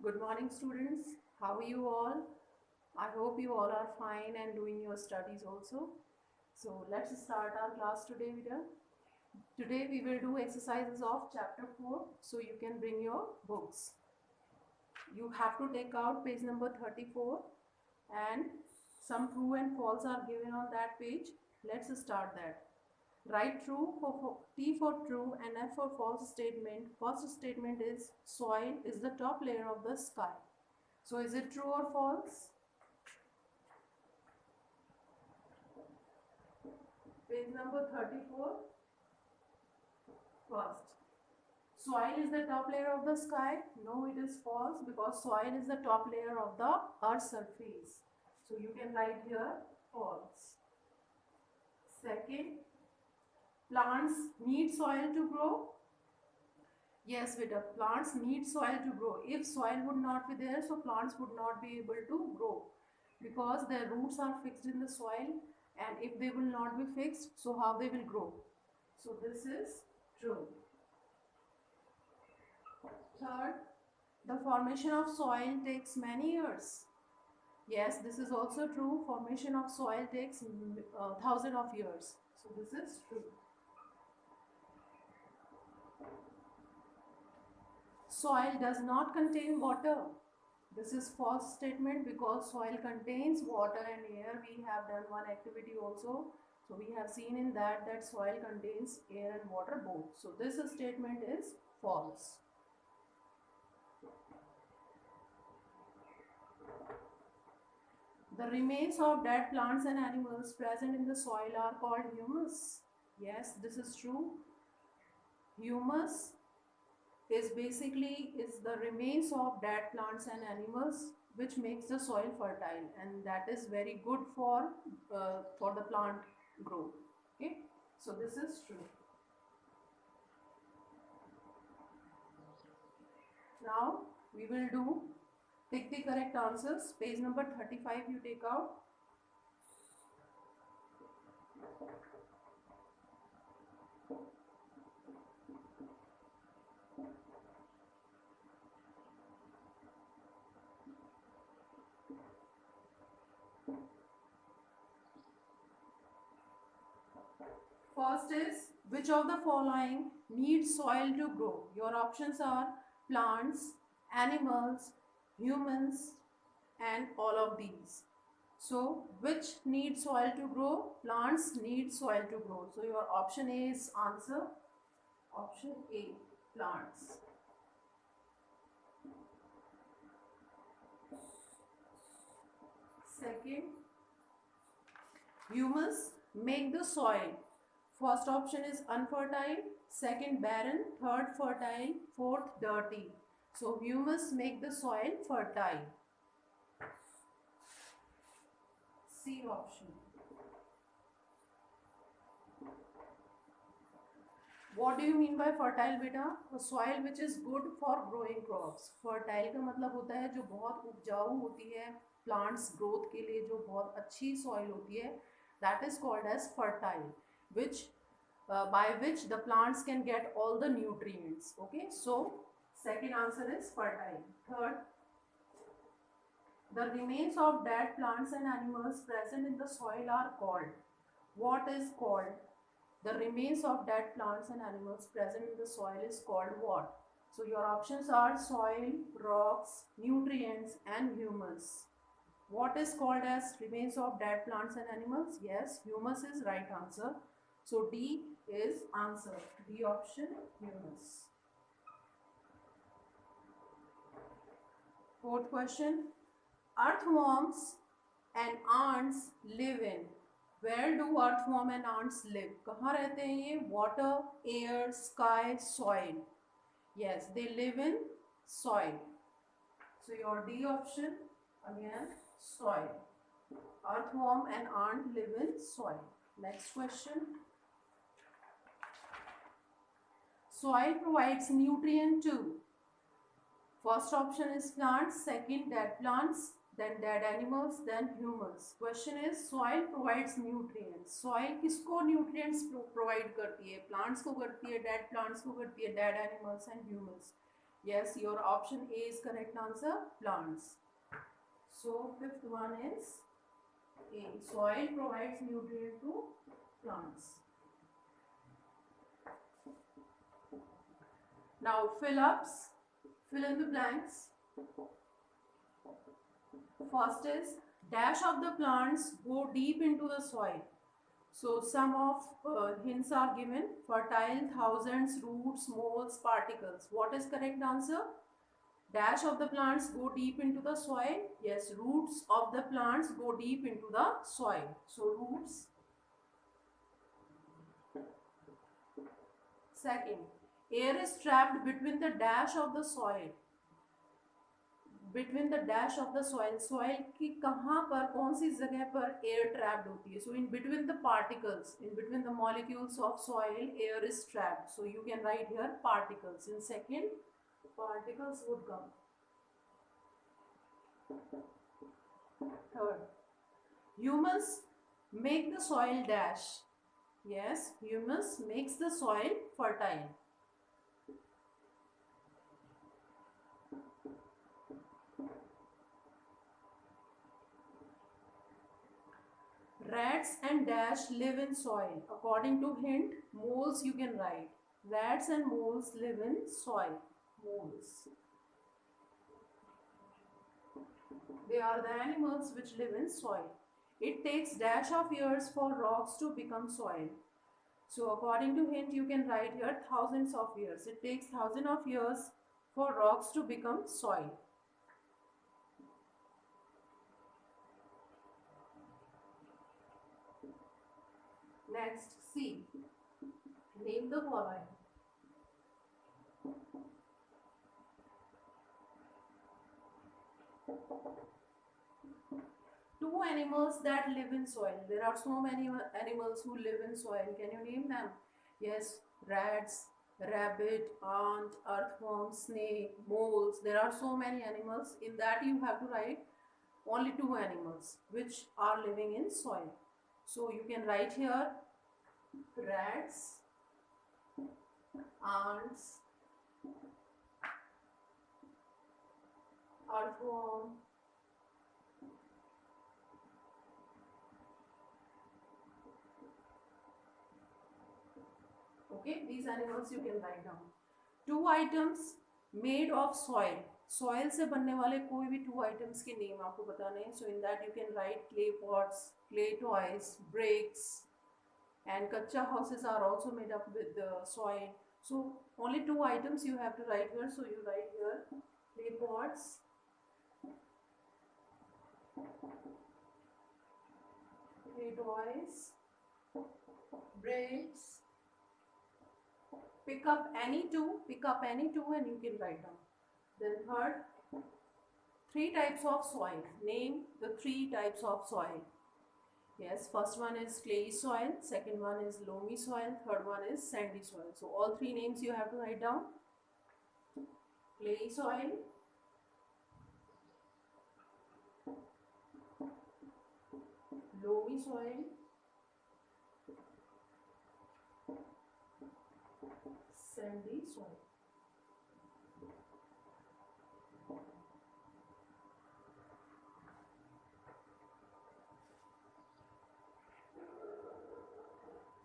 Good morning, students. How are you all? I hope you all are fine and doing your studies also. So let's start our class today, Vida. Today we will do exercises of chapter 4. So you can bring your books. You have to take out page number 34 and some true and false are given on that page. Let's start that. Write true for T for true and F for false statement. First statement is soil is the top layer of the sky. So is it true or false? Page number 34. First. Soil is the top layer of the sky. No, it is false because soil is the top layer of the earth's surface. So you can write here false. Second, plants need soil to grow. Yes, Vita, plants need soil to grow. If soil would not be there, so plants would not be able to grow because their roots are fixed in the soil, and if they will not be fixed, so how they will grow? So this is true. Third, the formation of soil takes many years. Yes, this is also true. Formation of soil takes thousands of years. So this is true. Soil does not contain water. This is false statement because soil contains water and air. We have done one activity also. So we have seen in that soil contains air and water both. So this statement is false. The remains of dead plants and animals present in the soil are called humus. Yes, this is true. Humus is basically the remains of dead plants and animals which makes the soil fertile, and that is very good for the plant growth. Okay, so this is true. Now we will do take the correct answers. Page number 35 you take out. First is, which of the following needs soil to grow? Your options are plants, animals, humans, and all of these. So, which needs soil to grow? Plants need soil to grow. So, your option A is answer. Option A, plants. Second, humus make the soil. First option is unfertile, second barren, third fertile, fourth dirty. So humus make the soil fertile. C option. What do you mean by fertile beta? A soil which is good for growing crops. Fertile का मतलब होता है जो बहुत उपजाऊ होती है, plants growth के लिए जो बहुत अच्छी soil होती है, that is called as fertile, which by which the plants can get all the nutrients. Okay, so second answer is fertile. Third, the remains of dead plants and animals present in the soil are called. What is called? The remains of dead plants and animals present in the soil is called what? So your options are soil, rocks, nutrients, and humus. What is called as remains of dead plants and animals? Yes, humus is right answer. So D is answer. D option, humus. Fourth question. Earthworms and ants live in. Where do earthworm and ants live? कहाँ रहते हैं ये? Water, air, sky, soil. Yes, they live in soil. So your D option again, soil. Earthworm and ant live in soil. Next question. Soil provides nutrient to. First option is plants, second dead plants, then dead animals, then humans. Question is soil provides nutrients. Soil किसको nutrients provide करती है? Plants को करती है, dead plants को करती है, dead animals and humans. Yes, your option A is correct answer, plants. So fifth one is A. Soil provides nutrient to plants. Now fill-ups, fill in the blanks. First is dash of the plants go deep into the soil. So some of hints are given: fertile, thousands, roots, moles, particles. What is correct answer? Dash of the plants go deep into the soil. Yes, roots of the plants go deep into the soil. So roots. Second, air is trapped between the dash of the soil. Between the dash of the soil, soil की कहाँ पर, कौन सी जगह पर air trapped होती है? So in between the particles, in between the molecules of soil air is trapped. So you can write here particles. In second, particles would come. Third, humus make the soil dash. Yes, humus makes the soil fertile. Rats and dash live in soil. According to hint, moles you can write. Rats and moles live in soil. Moles. They are the animals which live in soil. It takes dash of years for rocks to become soil. So according to hint, you can write here thousands of years. It takes thousands of years for rocks to become soil. Next, C. Name the following. Two animals that live in soil. There are so many animals who live in soil. Can you name them? Yes, rats, rabbit, ant, earthworm, snake, moles. There are so many animals. In that you have to write only two animals which are living in soil. So you can write here rats, ants, earthworm, okay, these animals you can write down. Two items made of soil. Soil से बनने वाले कोई भी two items के name आपको बताने हैं. So in that you can write clay pots, clay toys, bricks, and kacha houses are also made up with the soil. So only two items you have to write here. So you write here clay pots, clay toys, bricks. Pick up any two and you can write down. Then third, three types of soil. Name the three types of soil. Yes, first one is clayey soil, second one is loamy soil, third one is sandy soil. So all three names you have to write down. Clayey soil, loamy soil, sandy soil.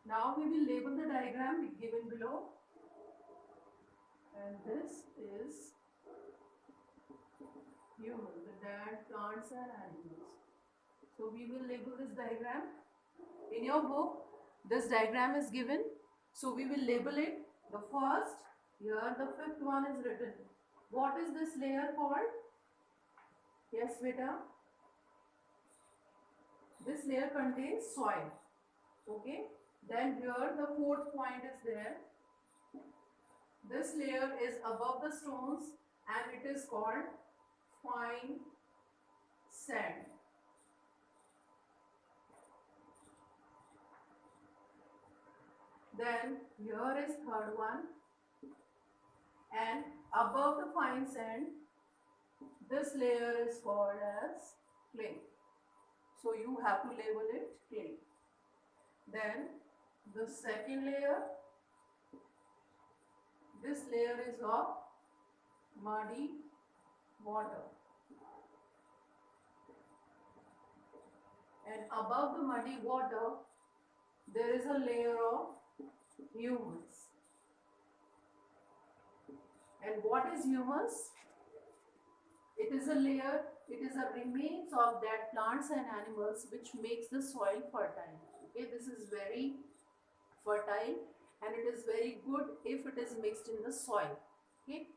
Now we will label the diagram given below. And this is human, the dad, plants and animals. So we will label this diagram. In your book, this diagram is given. So we will label it. The first, here the fifth one is written. What is this layer called? Yes, beta. This layer contains soil. Okay. Then here the fourth point is there. This layer is above the stones and it is called fine sand. Then here is third one, and above the fine sand, this layer is called as clay. So you have to label it clay. Then the second layer, this layer is of muddy water, and above the muddy water there is a layer of humus. And what is humus? It is a layer, it is a remains of that plants and animals which makes the soil fertile. Okay, this is very fertile and it is very good if it is mixed in the soil. Okay,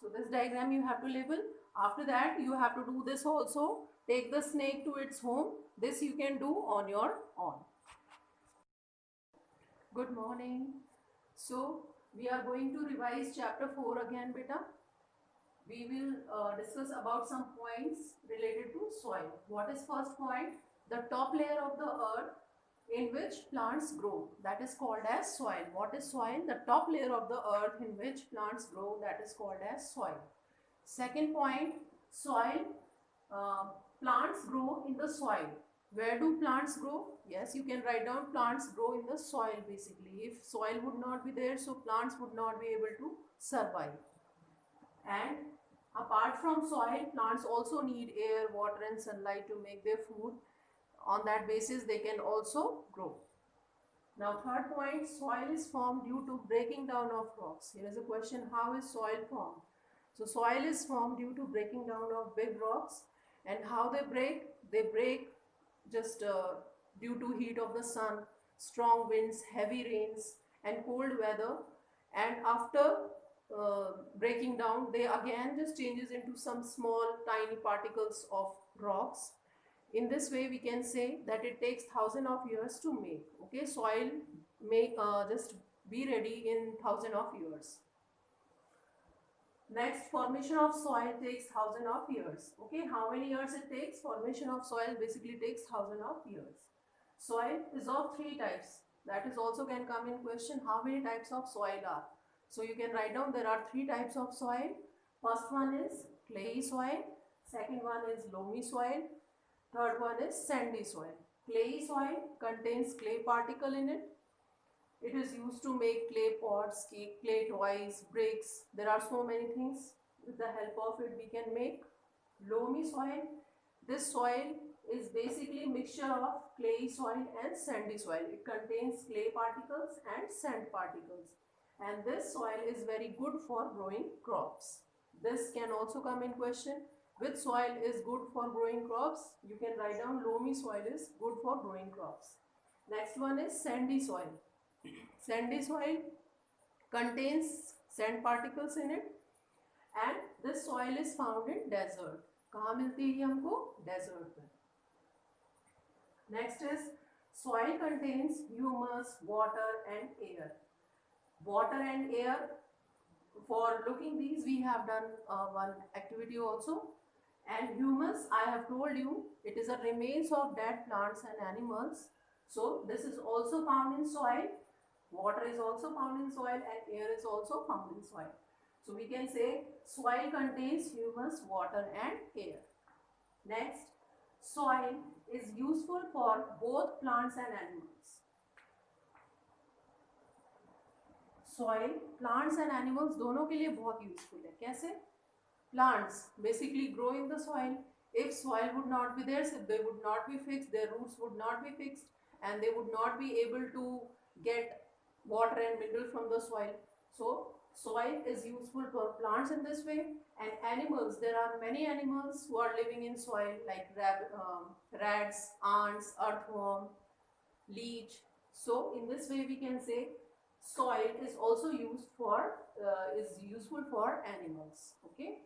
so this diagram you have to label. After that you have to do this also. Take the snake to its home. This you can do on your own. Good morning. So we are going to revise chapter 4 again, beta. We will discuss about some points related to soil. What is first point? The top layer of the earth in which plants grow, that is called as soil. What is soil? The top layer of the earth in which plants grow, that is called as soil. Second point, soil. Plants grow in the soil. Where do plants grow? Yes, you can write down plants grow in the soil basically. If soil would not be there, so plants would not be able to survive. And apart from soil, plants also need air, water and sunlight to make their food. On that basis, they can also grow. Now, third point, soil is formed due to breaking down of rocks. Here is a question, how is soil formed? So, soil is formed due to breaking down of big rocks. And how they break? They break just due to heat of the sun, strong winds, heavy rains and cold weather. And after breaking down, they again just changes into some small tiny particles of rocks. In this way we can say that it takes thousands of years to make. Okay, soil may just be ready in thousands of years. Next, formation of soil takes thousands of years. Okay, how many years it takes? Formation of soil basically takes thousands of years. Soil is of three types. That is also can come in question, how many types of soil are. So you can write down there are three types of soil. First one is clayey soil. Second one is loamy soil. Third one is sandy soil. Clayey soil contains clay particle in it. It is used to make clay pots, clay toys, bricks. There are so many things. With the help of it we can make. Loamy soil. This soil is basically mixture of clayey soil and sandy soil. It contains clay particles and sand particles. And this soil is very good for growing crops. This can also come in question. Which soil is good for growing crops? You can write down loamy soil is good for growing crops. Next one is sandy soil. Sandy soil contains sand particles in it and this soil is found in desert. कहाँ मिलती है हमको? Desert में. Next is soil contains humus, water and air. Water and air, for looking these we have done one activity also. And humus, I have told you, it is a remains of dead plants and animals. So this is also found in soil. Water is also found in soil and air is also found in soil. So we can say soil contains humus, water and air. Next, soil is useful for both plants and animals. Soil, plants and animals दोनों के लिए बहुत useful है. कैसे? Plants basically grow in the soil. If soil would not be there, so they would not be fixed, their roots would not be fixed and they would not be able to get water and mineral from the soil. So soil is useful for plants in this way. And animals, there are many animals who are living in soil like rats, ants, earthworm, leech. So in this way we can say soil is also used for is useful for animals. Okay.